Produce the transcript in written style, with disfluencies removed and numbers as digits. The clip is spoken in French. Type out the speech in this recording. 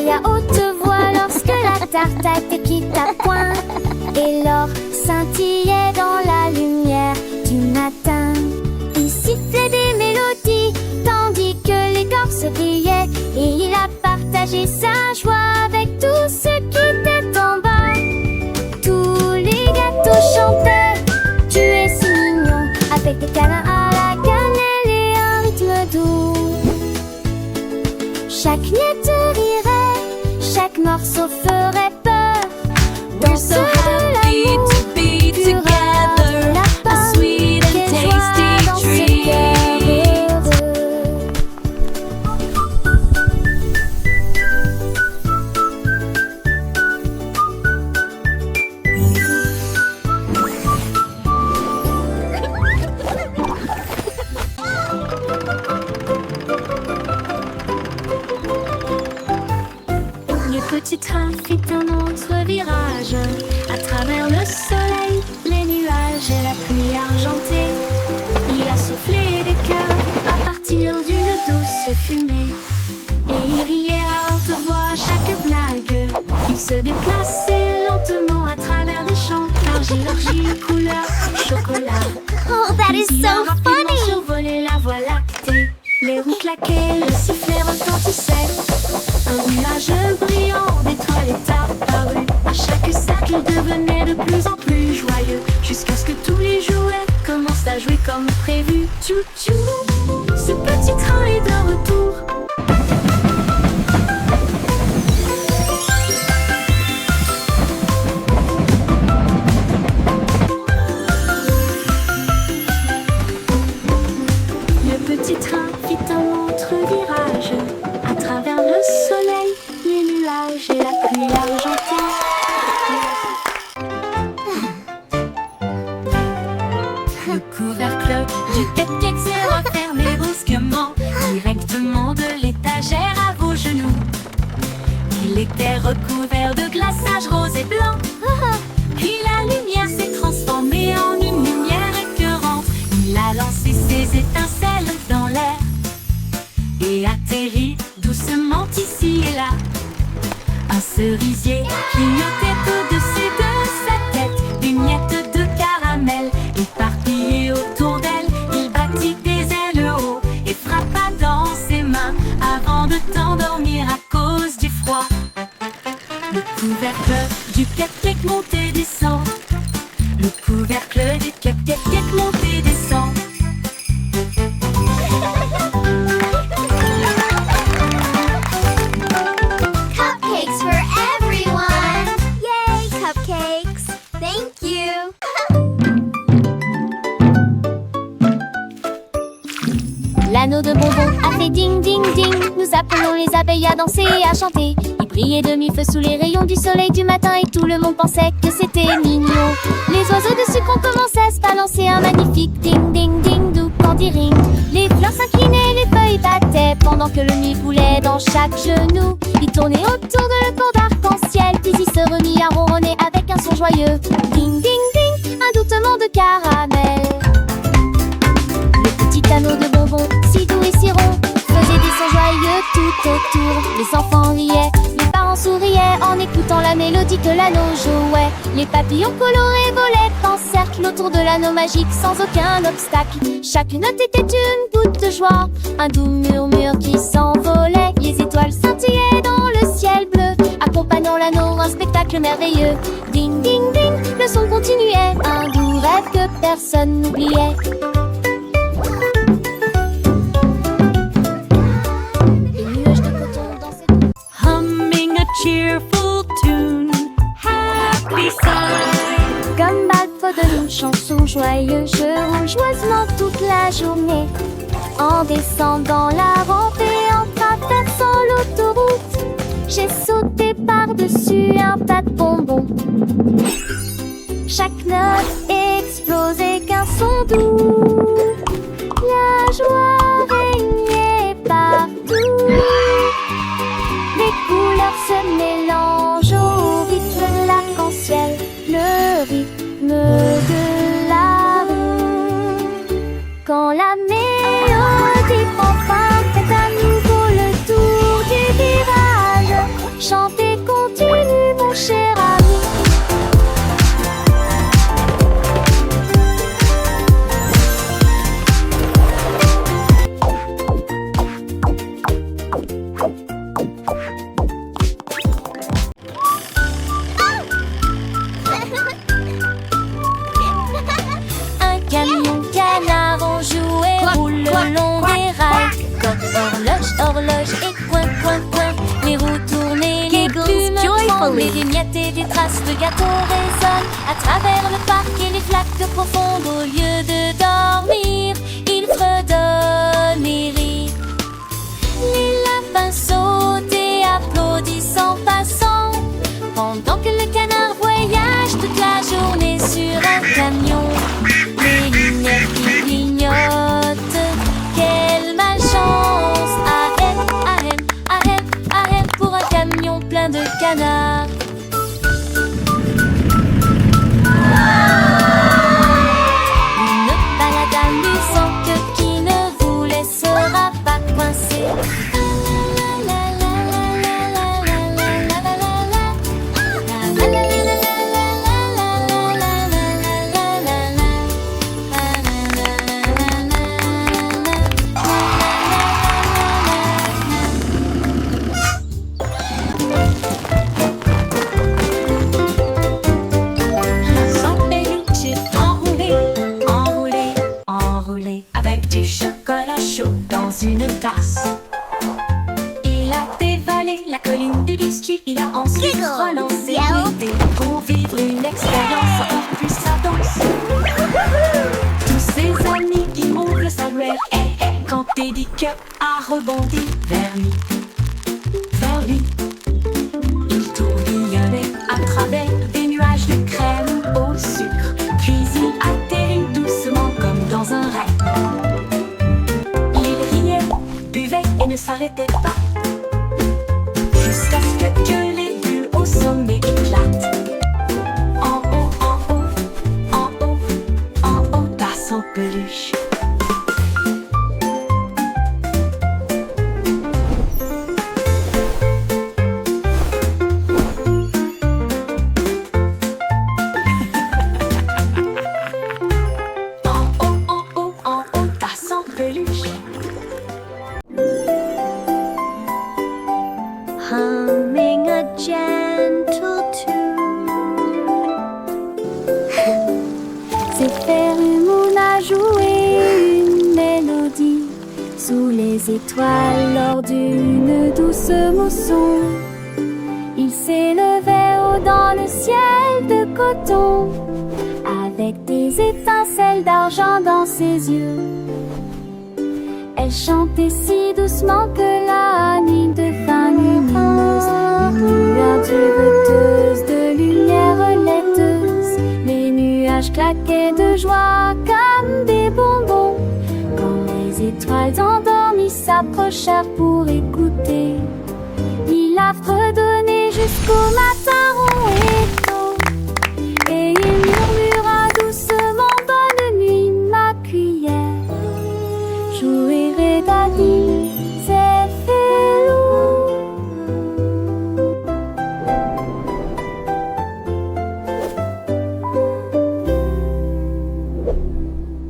crie à haute voix lorsque la tarte quitte à point. Et l'or scintillait dans la lumière du matin. Il sifflait des mélodies tandis que l'écorce brillait. Et il a partagé sa joie avec tous ceux qui étaient en bas. Tous les gâteaux chantaient, tu es si mignon, avec des câlins à la cannelle et un rythme doux. Chaque miette rirait, chaque morceau ferait peur. We're so happy to be together, a sweet and tasty treat. Le petit train fit un autre virage, à travers le soleil, les nuages et la pluie argentée. Il a soufflé des cœurs à partir d'une douce fumée. Et il riait à haute voix chaque blague. Il se déplaçait lentement à travers des champs d'argile couleur chocolat. Oh, that is Il a so rapidement funny! survolé la voie lactée. Les roues claquaient, le sifflet retentissait. Un nuage brillant d'étoiles est apparu. À chaque cercle, il devenait de plus en plus joyeux, jusqu'à ce que tous les jouets commencent à jouer comme prévu. Tchou-tchou, ce petit train est de retour. Le petit train fit un autre virage, à travers le soleil, les nuages et la pluie argentée. Le couvercle du cupcake s'est refermé brusquement, directement de l'étagère à vos genoux. Il était recouvert de glaçage rose et blanc. Puis la lumière s'est transformée en une lumière écœurante. Il a lancé ses étincelles dans l'air et atterri doucement ici et là. Un cerisier clignotait au-dessus de sa tête, des miettes de caramel éparpillées autour d'elle. Il battit des ailes haut et frappa dans ses mains avant de t'endormir à cause du froid. Le couvercle du cupcake monte et descend. Le couvercle du cupcake monte et descend. Cupcakes for everyone! Yay, cupcakes! Thank you! L'anneau de bonbons a fait ding ding ding. Nous appelons les abeilles à danser et à chanter. Il brillait demi-feu sous les rayons du soleil du matin et tout le monde pensait que c'était mignon. Les oiseaux de sucre ont commencé à se balancer un magnifique ding ding ding dou candy ring. Les fleurs s'inclinaient, les feuilles battaient pendant que le nuit coulait dans chaque genou. Il tournait autour de le pont d'arc-en-ciel, puis il se remit à ronronner avec un son joyeux. Ding ding ding, un doutement de caramel. Le petit anneau de bonbons, si doux et si rond, faisait des sons joyeux tout autour. Les enfants riaient, les parents souriaient en écoutant la mélodie que l'anneau jouait. Les papillons colorés volaient en cercle autour de l'anneau magique sans aucun obstacle. Chaque note était une goutte de joie, un doux murmure qui s'envolait. Les étoiles scintillaient dans le ciel bleu, accompagnant l'anneau, un spectacle merveilleux. Ding ding ding, le son continuait, un doux rêve que personne n'oubliait. Humming a cheerful tune, happy side. Comme bateau de une chanson joyeuse, je roule joyeusement toute la journée. En descendant la rampe et en traversant l'autoroute, j'ai sauté par-dessus un tas de bonbons. Chaque note explosait qu'un son doux. La joie régnait partout. Les couleurs se mélangent au rythme de l'arc-en-ciel, le rythme de la rue. Quand la mélodie prend fin, fait à nouveau le tour du virage. Les vignettes et des traces de gâteaux résonnent à travers le parc et les flaques profondes. Au lieu de dormir, ils fredonnent et rient. Les lapins sautent et applaudissent en passant, pendant que le canard voyage toute la journée sur un camion. Les lumières qui clignotent, quelle malchance! Ahem, ahem, ahem, ahem, pour un camion plein de canards. Une balade amusante qui ne vous laissera pas coincé. Avec du chocolat chaud dans une tasse. Il a dévalé la colline du biscuit. Il a ensuite relancé l'idée pour vivre une expérience encore plus intense. Tous ses amis qui roulent le saluaire quand Teddy Cup a rebondi vers lui. Il tourbillonnait à travers des nuages de crème au sucre. Puis il atterrit doucement comme dans un rêve. Et ne s'arrêtait pas jusqu'à ce que les bulles au sommet éclatent. En haut, en haut, en haut, en haut, passe en peluche. En haut, en haut, en haut, passe en peluche. Humming a gentle tune. C'est faire une moon à jouer une mélodie sous les étoiles lors d'une douce mousson. Il s'élevait haut dans le ciel de coton, avec des étincelles d'argent dans ses yeux. Elle chantait si doucement que la nuit devint lumineuse. Une lueur dureteuse de lumière laiteuse. Les nuages claquaient de joie comme des bonbons quand les étoiles endormies s'approchèrent pour écouter. Il a fredonné jusqu'au matin rond et